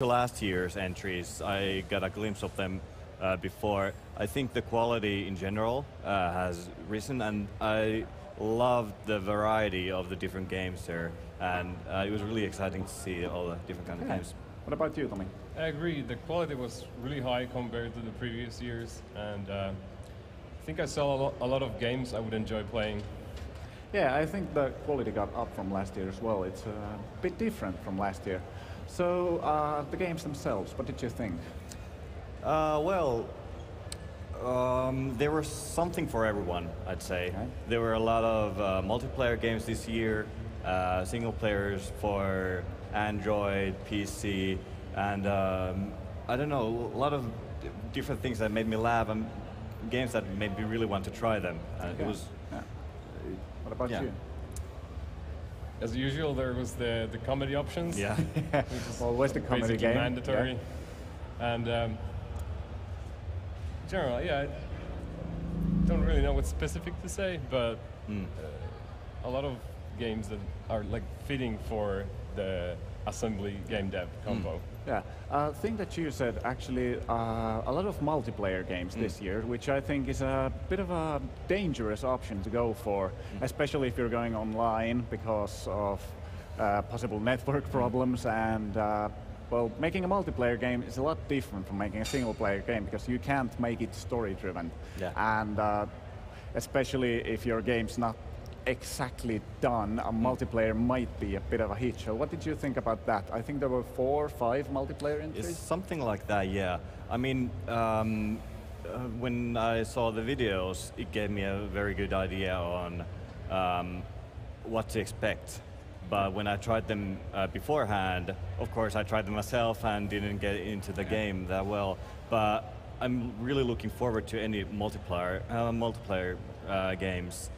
to last year's entries, I got a glimpse of them before. I think the quality in general has risen, and I love the variety of the different games there. And it was really exciting to see all the different kind of games. What about you, Tommy? I agree. The quality was really high compared to the previous years, and I think I saw a lot of games I would enjoy playing. Yeah, I think the quality got up from last year as well. It's a bit different from last year. So, the games themselves, what did you think? There was something for everyone, I'd say. Okay. There were a lot of multiplayer games this year, single players for Android, PC, and I don't know, a lot of different things that made me laugh, and games that made me really want to try them. It was. Yeah. What about you? As usual, there was the comedy options. Yeah. Which is Always the comedy basically game. mandatory. Yeah. And in general, yeah, I don't really know what's specific to say, but a lot of games that are like fitting for the assembly game dev combo. Yeah, thing that you said, actually, a lot of multiplayer games this year, which I think is a bit of a dangerous option to go for, especially if you're going online because of possible network problems and, well, making a multiplayer game is a lot different from making a single player game because you can't make it story driven. Yeah. And especially if your game's not exactly done, a multiplayer might be a bit of a hitch. So what did you think about that? I think there were 4 or 5 multiplayer entries. It's something like that, yeah. I mean, when I saw the videos, it gave me a very good idea on what to expect. But when I tried them beforehand, of course I tried them myself and didn't get into the game that well. But I'm really looking forward to any multiplayer games.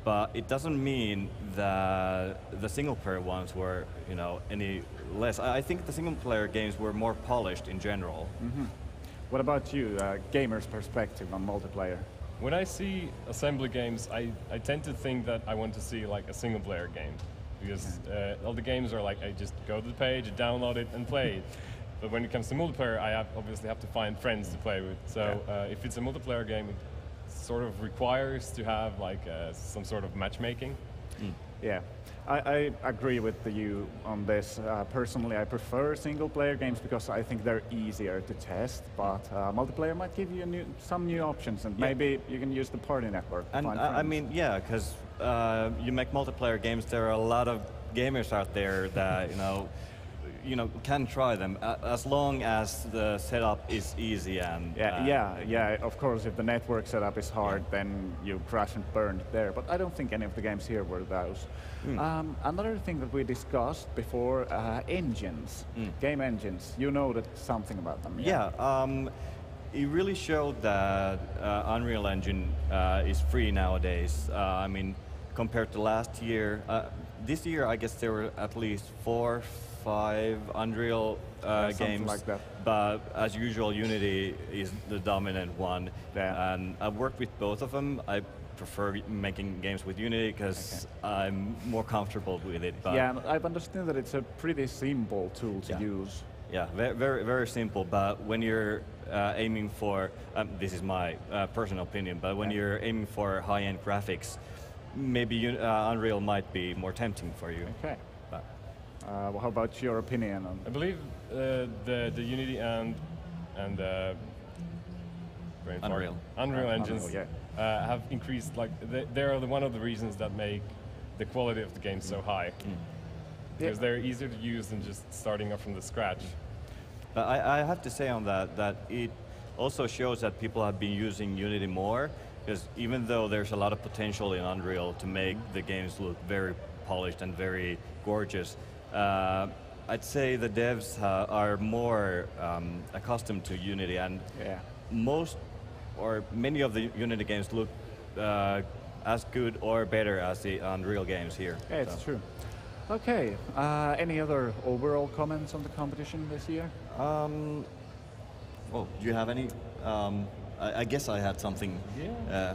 But it doesn't mean that the single-player ones were, you know, any less. I think the single-player games were more polished in general. What about you, gamer's perspective on multiplayer? When I see assembly games, I tend to think that I want to see like a single-player game. Because all the games are like, I just go to the page, download it, and play it. But when it comes to multiplayer, I obviously have to find friends to play with. So if it's a multiplayer game, it sort of requires to have like some sort of matchmaking. Yeah, I agree with you on this. Personally, I prefer single-player games because I think they're easier to test, but multiplayer might give you some new options, and maybe you can use the party network to And find I friends. mean, yeah, because you make multiplayer games, there are a lot of gamers out there that, you know, can try them as long as the setup is easy and yeah. Of course, if the network setup is hard, then you crash and burn there. But I don't think any of the games here were those. Another thing that we discussed before: engines, game engines. You know something about them. It really showed that Unreal Engine is free nowadays. I mean, compared to last year, this year I guess there were at least 4, 5 Unreal games, like that. But as usual, Unity is the dominant one. Yeah. And I've worked with both of them. I prefer making games with Unity because I'm more comfortable with it. But Yeah, and I've understood that it's a pretty simple tool to use. yeah, very, very simple. But when you're aiming for, this is my personal opinion, but when you're aiming for high-end graphics, maybe Unreal might be more tempting for you. Okay. Well, how about your opinion on? I believe the Unity and Unreal engines have increased. Like they are one of the reasons that make the quality of the game so high. Because they're easier to use than just starting up from the scratch. But I have to say on that it also shows that people have been using Unity more, because even though there's a lot of potential in Unreal to make the games look very polished and very gorgeous, I'd say the devs are more accustomed to Unity, and most or many of the Unity games look as good or better as the Unreal games here. Yeah, it's true. Okay, any other overall comments on the competition this year? Well, do you have any? I guess I had something. Yeah.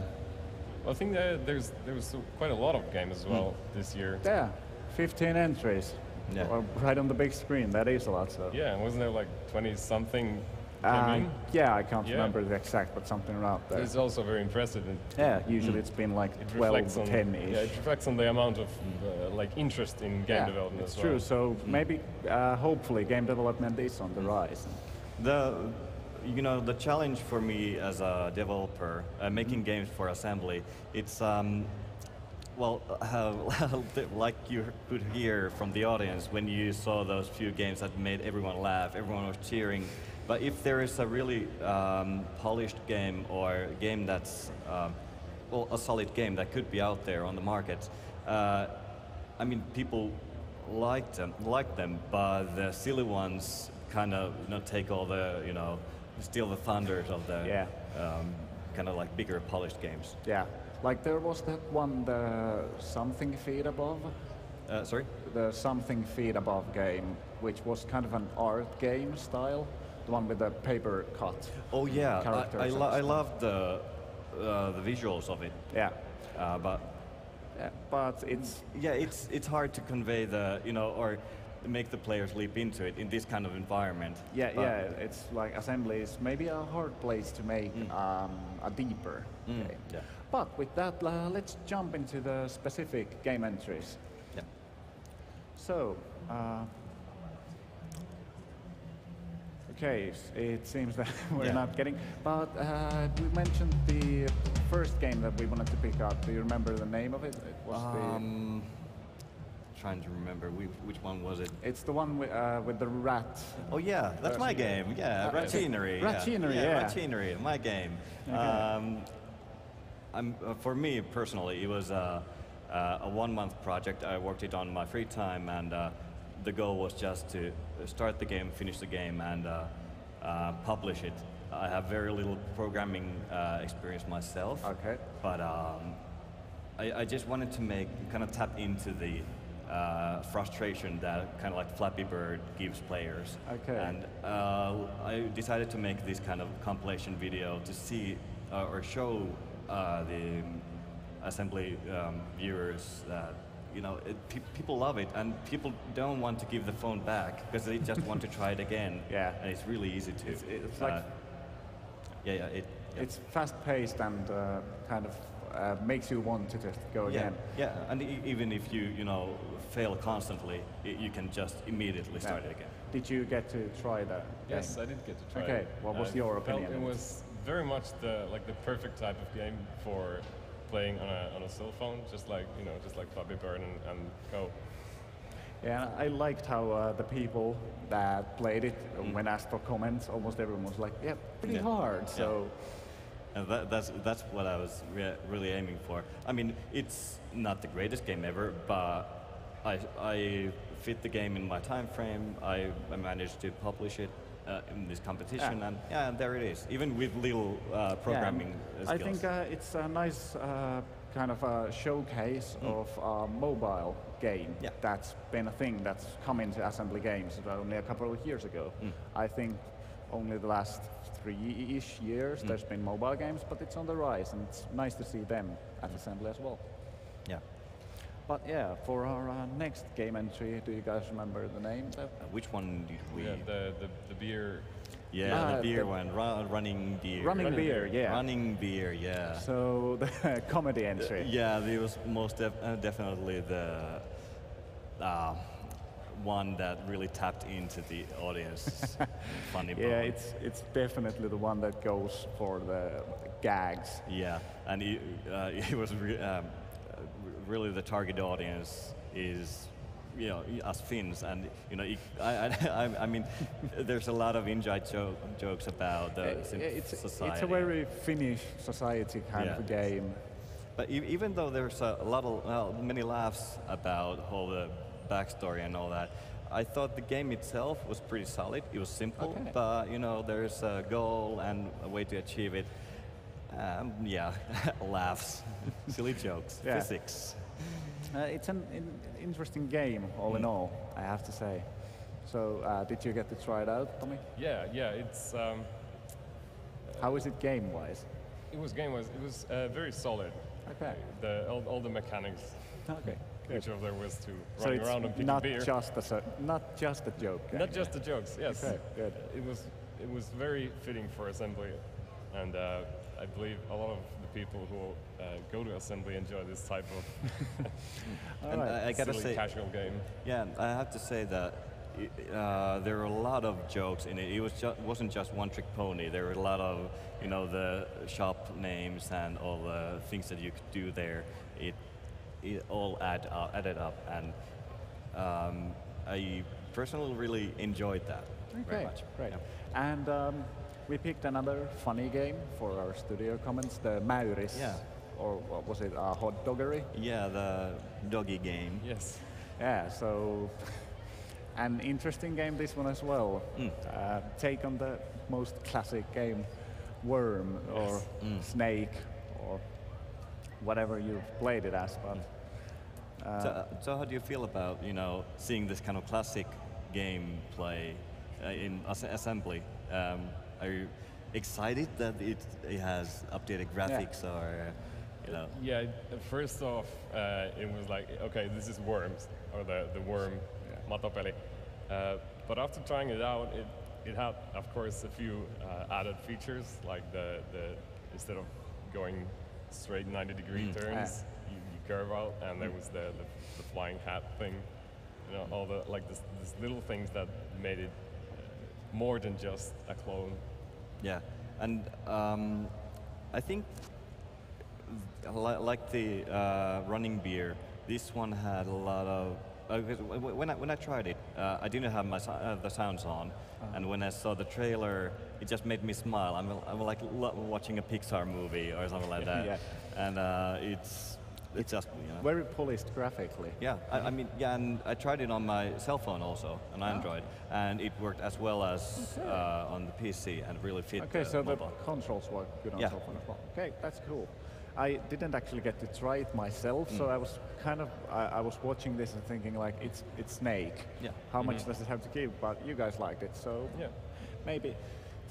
Well, I think that there was quite a lot of games as well this year. Yeah, 15 entries. Yeah. Or right on the big screen. That is a lot. So. Yeah, and wasn't there like 20-something came in? Yeah, I can't Yeah. remember the exact, but something around there. It's also very impressive. Yeah, usually it's been like It 12 reflects to on 10-ish. yeah, it reflects on the amount of like interest in game development it's as well. true. So maybe, hopefully, game development is on the rise. The challenge for me as a developer, making games for assembly, it's like you could hear from the audience when you saw those few games that made everyone laugh, everyone was cheering. But if there is a really polished game or a game that's a solid game that could be out there on the market, I mean, people like them, but the silly ones kind of take all the steal the thunders of the kind of like bigger polished games. Yeah, like there was that one, the Something Feet Above. Sorry? The Something Feet Above game, which was kind of an art game style, the one with the paper cut. Oh yeah, characters. I love the visuals of it. Yeah. But it's it's hard to convey or make the players leap into it in this kind of environment. It's like assembly is maybe a hard place to make a deeper game. Yeah. But with that, let's jump into the specific game entries. Yeah. So, okay, it seems that we're not getting, but we mentioned the first game that we wanted to pick up. Do you remember the name of it? It was trying to remember which one was it. It's the one with the rat. Oh yeah, that's my game. Yeah, Ratinery. Ratinery, Ratinery, my game. Okay. For me personally, it was a 1-month project. I worked it on my free time, and the goal was just to start the game, finish the game, and publish it. I have very little programming experience myself. Okay. But I just wanted to kind of tap into the frustration that kind of like Flappy Bird gives players. Okay. And I decided to make this kind of compilation video to see or show the assembly viewers that people love it, and people don't want to give the phone back because they just want to try it again. Yeah. And it's really easy to. It's like it's fast-paced and kind of makes you want to just go again. Yeah, and even if you fail constantly, you can just immediately start it again. Did you get to try that? Yes, I did get to try it. Okay, what was your opinion? It was very much the perfect type of game for playing on a cell phone, just like Flappy Bird and Go. Yeah, I liked how the people that played it, when asked for comments, almost everyone was like, "Yeah, pretty hard." So, and that's what I was really aiming for. I mean, it's not the greatest game ever, but I fit the game in my time frame. I managed to publish it in this competition, and there it is, even with little programming skills. I think it's a nice kind of a showcase of a mobile game that's been a thing that's come into assembly games only a couple of years ago. I think only the last 3-ish years there's been mobile games, but it's on the rise, and it's nice to see them at assembly as well. Yeah. But yeah, for our next game entry, do you guys remember the name? Which one did we? Yeah, the beer. Yeah, the beer one, Running Beer. Running Beer, yeah. Running Beer, yeah. So the comedy entry. Yeah, it was most definitely the one that really tapped into the audience funny bone. Yeah, it's definitely the one that goes for the gags. Yeah, and it was really the target audience is us Finns, and I mean, there's a lot of inside jokes about the society. It's a very Finnish society kind of a game. But even though there's a lot of many laughs about all the backstory and all that, I thought the game itself was pretty solid. It was simple, but there's a goal and a way to achieve it. Laughs, silly jokes, physics. It's an interesting game, all in all, I have to say. So, did you get to try it out, Tommy? Yeah, it's... How is it game-wise? It was game-wise. It was very solid. Okay. All the mechanics. Okay. whichever there was to So running it's around and picking not beer. not just a joke. Not just the jokes, yes. Okay, good. It was very fitting for assembly, and I believe a lot of the people who go to assembly enjoy this type of And I gotta silly say, casual game. yeah, I have to say that there are a lot of jokes in it. It wasn't just one trick pony. There were a lot of, the shop names and all the things that you could do there. It all added up, and I personally really enjoyed that very much. Great. Yeah. And we picked another funny game for our studio comments, the Mäyris. Yeah. Or what was it, hot doggery? Yeah, the doggy game. Yes. Yeah, so an interesting game, this one as well. Take on the most classic game, worm or snake or whatever you've played it as. But So how do you feel about seeing this kind of classic gameplay in assembly? Are you excited that it has updated graphics or Yeah, first off, it was like, okay, this is Worms, or the worm matopeli. But after trying it out, it had, of course, a few added features, like the instead of going straight 90-degree turns, you curve out, and there was the flying hat thing, all the this little things that made it more than just a clone. Yeah, and I think like the running beer, this one had a lot of. Because when I tried it, I didn't have the sounds on, and when I saw the trailer, it just made me smile. I'm like watching a Pixar movie or something like that, and it's just very polished graphically. Yeah, I mean, yeah, and I tried it on my cell phone also, on Android, and it worked as well as on the PC, and really fit. Okay, so mobile. the controls work good on Yeah. cell phone as well. Okay, that's cool. I didn't actually get to try it myself, so I was kind of I was watching this and thinking like it's Snake. Yeah. How much does it have to give? But you guys liked it, so Yeah. maybe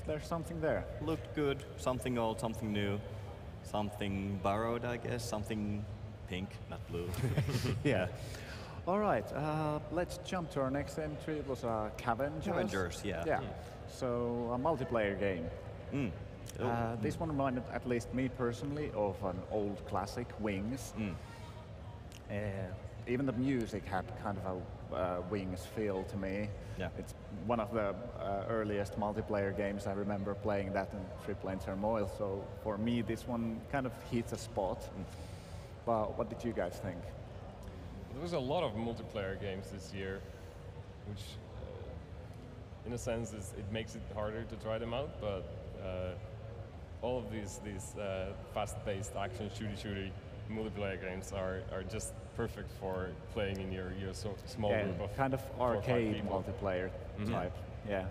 there's something there. Looked good, something old, something new, something borrowed, I guess, something pink, not blue. Yeah. All right, let's jump to our next entry. It was Cavengers. Cavengers, yeah. Yeah. So a multiplayer game. This one reminded, at least me personally, of an old classic, Wings. Even the music had kind of a Wings feel to me. Yeah. It's one of the earliest multiplayer games. I remember playing that in Triple Plane Turmoil, so for me this one kind of hits a spot. But what did you guys think? There was a lot of multiplayer games this year, which, in a sense, it makes it harder to try them out. But all of these fast-paced action shooty multiplayer games are just perfect for playing in your small group of kind of 4 or 5 arcade people. multiplayer type. Yeah.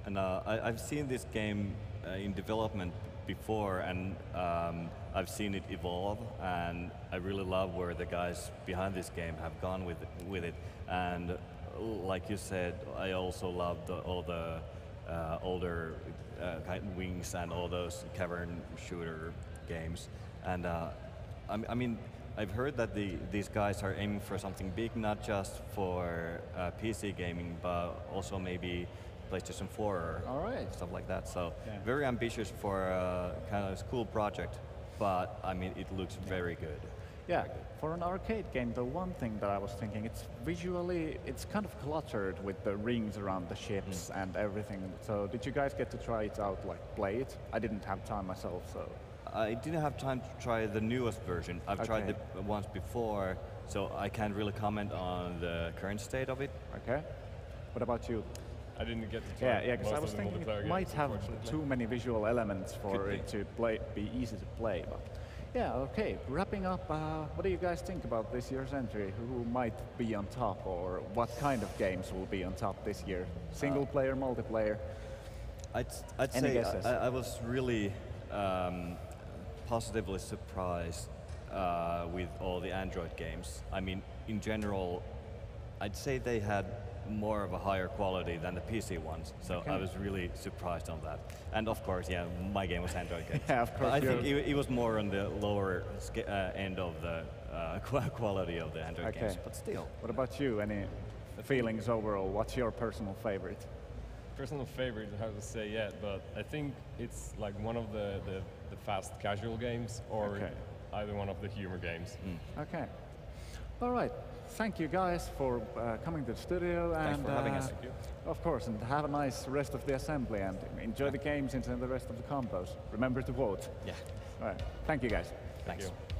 And I've seen this game in development before, and I've seen it evolve, and I really love where the guys behind this game have gone with it. And like you said, I also love all the older kind of Wings and all those cavern shooter games. And I mean, I've heard that these guys are aiming for something big, not just for PC gaming, but also maybe PlayStation 4 or stuff like that. So very ambitious for a kind of cool project, but I mean, it looks very good. Yeah, for an arcade game, the one thing that I was thinking, it's visually, it's kind of cluttered with the rings around the ships and everything. So did you guys get to try it out, like play it? I didn't have time myself, so. I didn't have time to try the newest version. I've tried it once before, so I can't really comment on the current state of it. Okay. What about you? I didn't get to try Yeah, because I most was of the thinking multiplayer it might games, have unfortunately. too many visual elements for it to be easy to play. But yeah, okay. Wrapping up, what do you guys think about this year's entry? Who might be on top, or what kind of games will be on top this year? Single player, multiplayer? I'd Any say guesses? I was really positively surprised with all the Android games. I mean, in general, I'd say they had more of a higher quality than the PC ones. So I was really surprised on that. And of course, yeah, my game was Android games. Yeah, of course. But I think it was more on the lower end of the quality of the Android games, but still. What about you? Any feelings overall? What's your personal favorite? Personal favorite, hard to say yet, but I think it's like one of the fast casual games, or either one of the humor games. Okay. All right. Thank you guys for coming to the studio. Thanks and for having us. Of course, and have a nice rest of the assembly and enjoy the games and the rest of the combos. Remember to vote. Yeah. All right. Thank you guys. Thanks. Thank you.